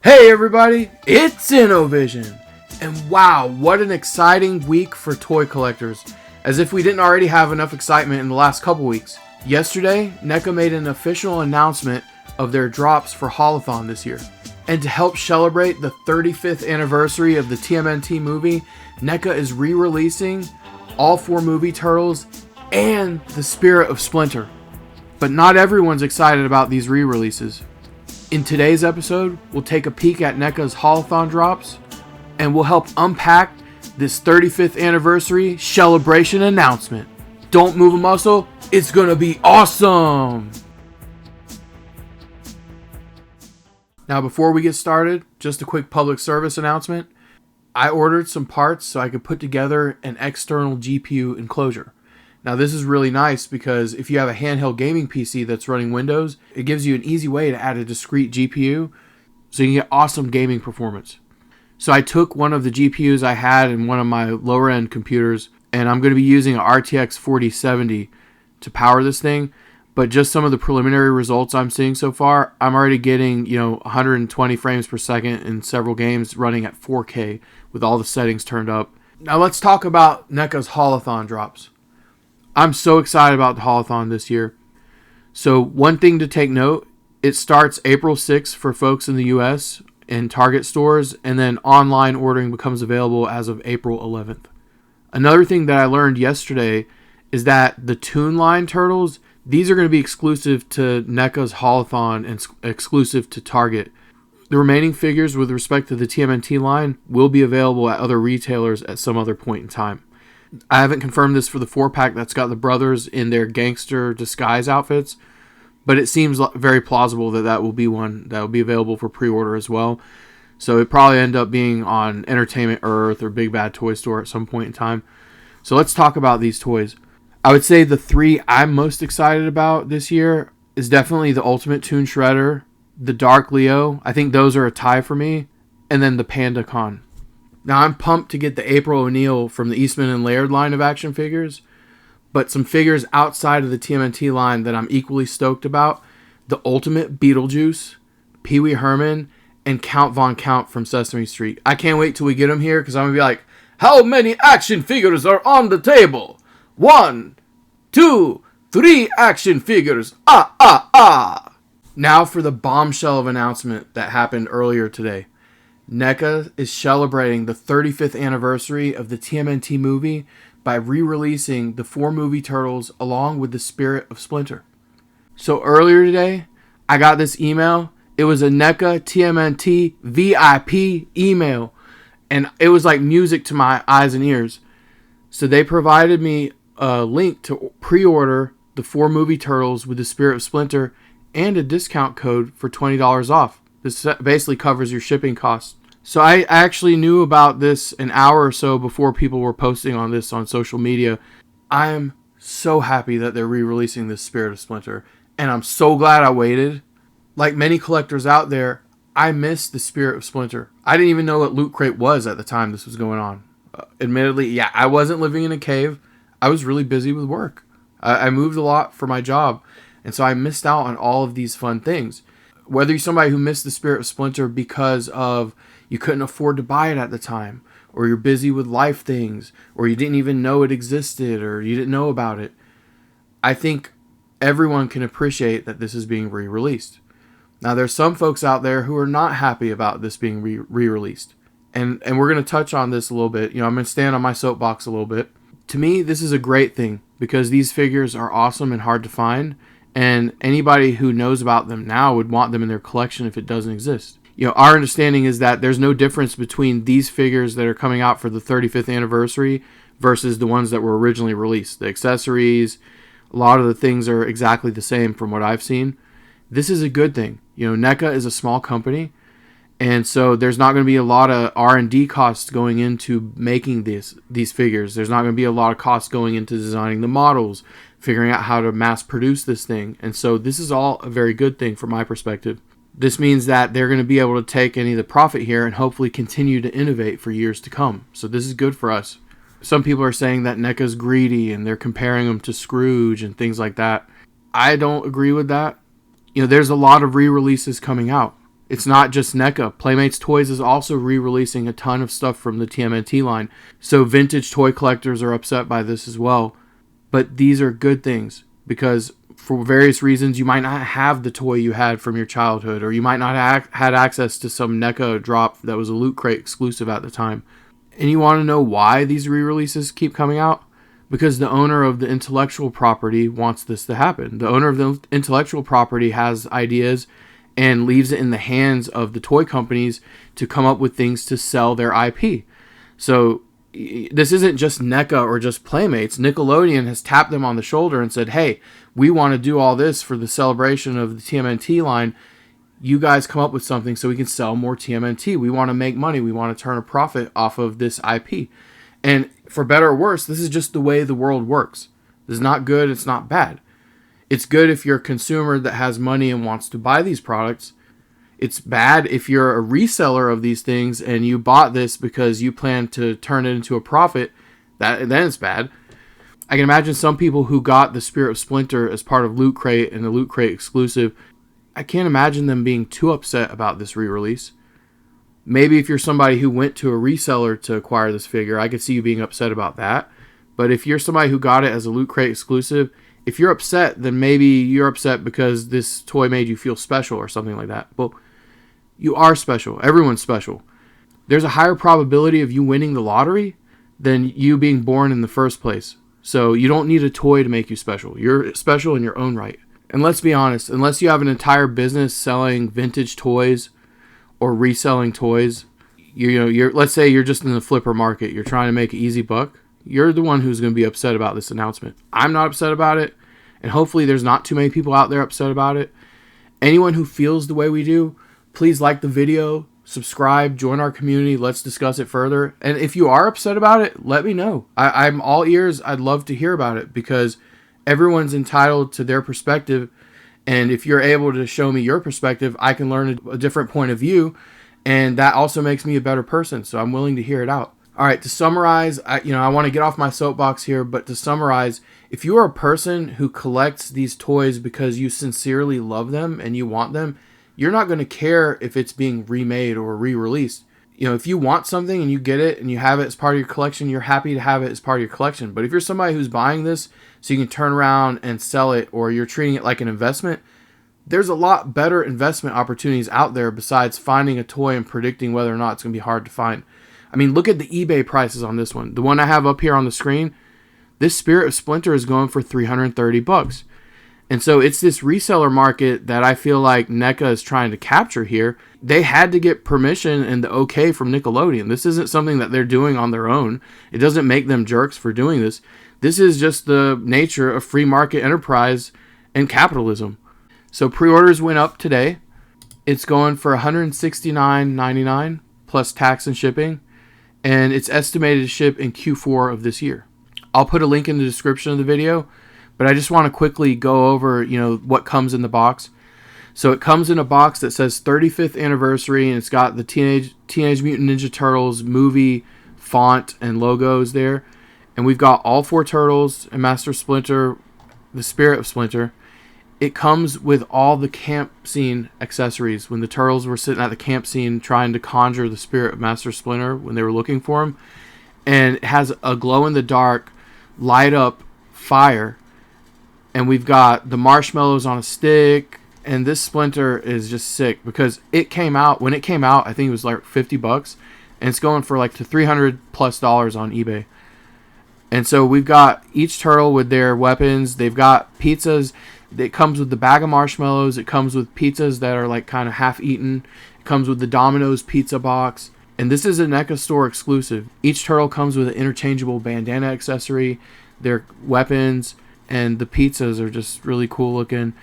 Hey everybody, it's InnoVision! And wow, what an exciting week for toy collectors, as if we didn't already have enough excitement in the last couple weeks. Yesterday, NECA made an official announcement of their drops for Haulathon this year. And to help celebrate the 35th anniversary of the TMNT movie, NECA is re-releasing all 4 movie turtles and the Spirit of Splinter. But not everyone's excited about these re-releases. In today's episode, we'll take a peek at NECA's Haulathon drops, and we'll help unpack this 35th anniversary celebration announcement. Don't move a muscle, it's gonna be awesome! Now before we get started, just a quick public service announcement. I ordered some parts so I could put together an external GPU enclosure. Now this is really nice because if you have a handheld gaming PC that's running Windows, it gives you an easy way to add a discrete GPU so you can get awesome gaming performance. So I took one of the GPUs I had in one of my lower end computers, and I'm going to be using an RTX 4070 to power this thing. But just some of the preliminary results I'm seeing so far, I'm already getting 120 frames per second in several games running at 4K with all the settings turned up. Now let's talk about NECA's Haulathon drops. I'm so excited about the Haulathon this year. So one thing to take note, it starts April 6th for folks in the US in Target stores, and then online ordering becomes available as of April 11th. Another thing that I learned yesterday is that the Toon Line turtles, these are going to be exclusive to NECA's Haulathon and exclusive to Target. The remaining figures with respect to the TMNT line will be available at other retailers at some other point in time. I haven't confirmed this for the 4-pack that's got the brothers in their gangster disguise outfits, but it seems very plausible that that will be one that will be available for pre-order as well. So it probably end up being on Entertainment Earth or Big Bad Toy Store at some point in time. So let's talk about these toys. I would say the 3 I'm most excited about this year is definitely the Ultimate Toon Shredder, the Dark Leo. I think those are a tie for me, and then the Panda Con. Now, I'm pumped to get the April O'Neil from the Eastman and Laird line of action figures, but some figures outside of the TMNT line that I'm equally stoked about, the Ultimate Beetlejuice, Pee Wee Herman, and Count Von Count from Sesame Street. I can't wait till we get them here because I'm going to be like, how many action figures are on the table? 1, 2, 3 action figures. Now for the bombshell of announcement that happened earlier today. NECA is celebrating the 35th anniversary of the TMNT movie by re-releasing the 4 movie turtles along with the Spirit of Splinter. So earlier today, I got this email. It was a NECA TMNT VIP email, and it was like music to my eyes and ears. So they provided me a link to pre-order the 4 movie turtles with the Spirit of Splinter and a discount code for $20 off. This basically covers your shipping costs. So I actually knew about this an hour or so before people were posting on this on social media. I am so happy that they're re-releasing this Spirit of Splinter, and I'm so glad I waited. Like many collectors out there, I missed the Spirit of Splinter. I didn't even know what Loot Crate was at the time this was going on. Admittedly, I wasn't living in a cave. I was really busy with work. I moved a lot for my job, and so I missed out on all of these fun things. Whether you're somebody who missed the Spirit of Splinter because of you couldn't afford to buy it at the time, or you're busy with life things, or you didn't even know it existed, or you didn't know about it, I think everyone can appreciate that this is being re-released. Now, there's some folks out there who are not happy about this being re-released. And we're going to touch on this a little bit. I'm going to stand on my soapbox a little bit. To me, this is a great thing because these figures are awesome and hard to find. And anybody who knows about them now would want them in their collection if it doesn't exist. Our understanding is that there's no difference between these figures that are coming out for the 35th anniversary versus the ones that were originally released. The accessories, a lot of the things are exactly the same from what I've seen. This is a good thing. NECA is a small company, and so there's not going to be a lot of R&D costs going into making these figures. There's not going to be a lot of costs going into designing the models, figuring out how to mass produce this thing. And so this is all a very good thing from my perspective. This means that they're going to be able to take any of the profit here and hopefully continue to innovate for years to come. So this is good for us. Some people are saying that NECA's greedy and they're comparing them to Scrooge and things like that. I don't agree with that. There's a lot of re-releases coming out. It's not just NECA. Playmates Toys is also re-releasing a ton of stuff from the TMNT line. So vintage toy collectors are upset by this as well. But these are good things because for various reasons, you might not have the toy you had from your childhood, or you might not have had access to some NECA drop that was a Loot Crate exclusive at the time. And you want to know why these re-releases keep coming out? Because the owner of the intellectual property wants this to happen. The owner of the intellectual property has ideas and leaves it in the hands of the toy companies to come up with things to sell their IP. So this isn't just NECA or just Playmates. Nickelodeon has tapped them on the shoulder and said, hey, we want to do all this for the celebration of the TMNT line. You guys come up with something so we can sell more TMNT. We want to make money. We want to turn a profit off of this IP. And for better or worse, this is just the way the world works. This is not good. It's not bad. It's good if you're a consumer that has money and wants to buy these products. It's bad if you're a reseller of these things and you bought this because you plan to turn it into a profit. Then it's bad. I can imagine some people who got the Spirit of Splinter as part of Loot Crate and the Loot Crate exclusive. I can't imagine them being too upset about this re-release. Maybe if you're somebody who went to a reseller to acquire this figure, I could see you being upset about that. But if you're somebody who got it as a Loot Crate exclusive, if you're upset, then maybe you're upset because this toy made you feel special or something like that. Well, you are special. Everyone's special. There's a higher probability of you winning the lottery than you being born in the first place. So you don't need a toy to make you special. You're special in your own right. And let's be honest, unless you have an entire business selling vintage toys or reselling toys, let's say you're just in the flipper market, you're trying to make an easy buck, you're the one who's going to be upset about this announcement. I'm not upset about it, and hopefully there's not too many people out there upset about it. Anyone who feels the way we do, please like the video, subscribe, join our community, let's discuss it further. And if you are upset about it, let me know. I'm all ears. I'd love to hear about it because everyone's entitled to their perspective. And if you're able to show me your perspective, I can learn a different point of view. And that also makes me a better person. So I'm willing to hear it out. All right, to summarize, I want to get off my soapbox here, but to summarize, if you are a person who collects these toys because you sincerely love them and you want them, you're not going to care if it's being remade or re-released. If you want something and you get it and you have it as part of your collection, you're happy to have it as part of your collection. But if you're somebody who's buying this so you can turn around and sell it, or you're treating it like an investment, there's a lot better investment opportunities out there besides finding a toy and predicting whether or not it's going to be hard to find. I mean, look at the eBay prices on this one. The one I have up here on the screen, this Spirit of Splinter is going for $330. And so it's this reseller market that I feel like NECA is trying to capture here. They had to get permission and the okay from Nickelodeon. This isn't something that they're doing on their own. It doesn't make them jerks for doing this. This is just the nature of free market enterprise and capitalism. So pre-orders went up today. It's going for $169.99 plus tax and shipping. And it's estimated to ship in Q4 of this year. I'll put a link in the description of the video, but I just want to quickly go over, what comes in the box. So it comes in a box that says 35th anniversary, and it's got the Teenage Mutant Ninja Turtles movie font and logos there. And we've got all 4 turtles and Master Splinter, the Spirit of Splinter. It comes with all the camp scene accessories. When the turtles were sitting at the camp scene trying to conjure the spirit of Master Splinter when they were looking for him. And it has a glow-in-the-dark, light-up fire. And we've got the marshmallows on a stick. And this Splinter is just sick because when it came out, I think it was like $50. And it's going for like to $300+ on eBay. And so we've got each turtle with their weapons. They've got pizzas. It comes with the bag of marshmallows. It comes with pizzas that are like kind of half eaten. It comes with the Domino's pizza box. And this is a NECA store exclusive. Each turtle comes with an interchangeable bandana accessory, their weapons, and the pizzas are just really cool looking.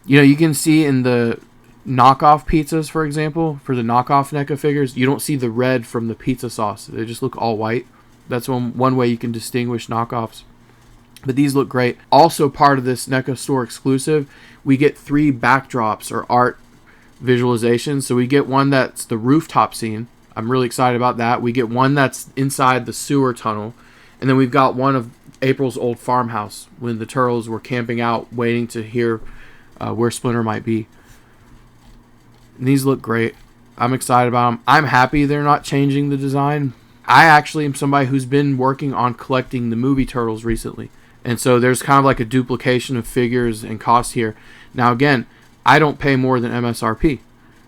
You can see in the knockoff pizzas, for example, for the knockoff NECA figures, you don't see the red from the pizza sauce. They just look all white. That's one way you can distinguish knockoffs. But these look great. Also part of this NECA store exclusive, we get 3 backdrops or art visualizations. So we get one that's the rooftop scene. I'm really excited about that. We get one that's inside the sewer tunnel. And then we've got one of April's old farmhouse when the turtles were camping out waiting to hear where Splinter might be. and these look great. I'm excited about them. I'm happy they're not changing the design. I actually am somebody who's been working on collecting the movie turtles recently, and so there's kind of like a duplication of figures and cost here. Now again, I don't pay more than MSRP.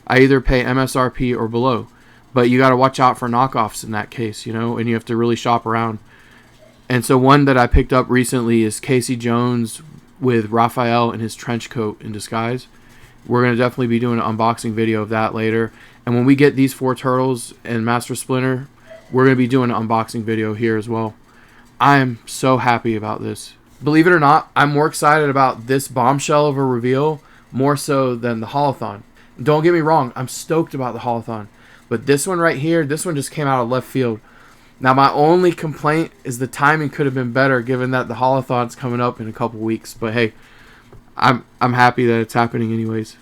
I either pay MSRP or below, but you got to watch out for knockoffs in that case, and you have to really shop around. And so one that I picked up recently is Casey Jones with Raphael in his trench coat in disguise. We're going to definitely be doing an unboxing video of that later. And when we get these 4 turtles and Master Splinter, we're going to be doing an unboxing video here as well. I am so happy about this. Believe it or not, I'm more excited about this bombshell of a reveal more so than the Haulathon. Don't get me wrong, I'm stoked about the Haulathon. But this one right here, this one just came out of left field. Now my only complaint is the timing could have been better given that the Haulathon's coming up in a couple weeks. But hey, I'm happy that it's happening anyways.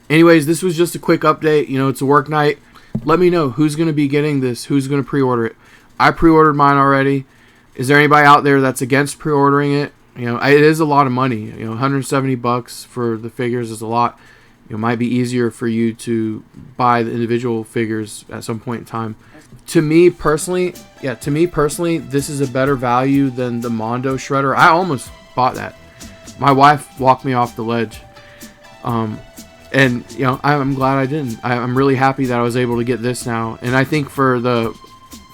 This was just a quick update. It's a work night. Let me know who's going to be getting this, who's going to pre-order it. I pre-ordered mine already. Is there anybody out there that's against pre-ordering it? It is a lot of money. $170 for the figures is a lot. It might be easier for you to buy the individual figures at some point in time. To me personally, this is a better value than the Mondo Shredder. I almost bought that. My wife walked me off the ledge. And I'm glad I didn't. I'm really happy that I was able to get this now. And I think for the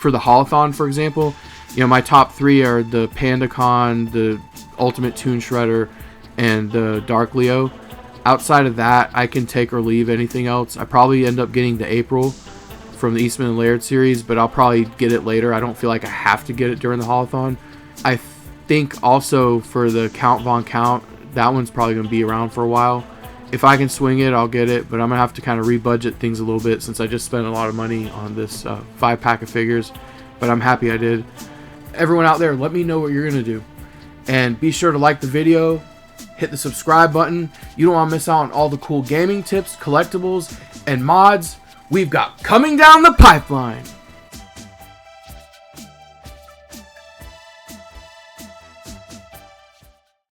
Haulathon, for example, my top 3 are the PandaCon, the Ultimate Toon Shredder, and the Dark Leo. Outside of that, I can take or leave anything else. I probably end up getting the April from the Eastman and Laird series, but I'll probably get it later. I don't feel like I have to get it during the Haulathon. I think also for the Count Von Count, that one's probably going to be around for a while. If I can swing it, I'll get it, but I'm going to have to kind of rebudget things a little bit since I just spent a lot of money on this 5-pack of figures, but I'm happy I did. Everyone out there, let me know what you're going to do. And be sure to like the video, hit the subscribe button. You don't want to miss out on all the cool gaming tips, collectibles, and mods we've got coming down the pipeline.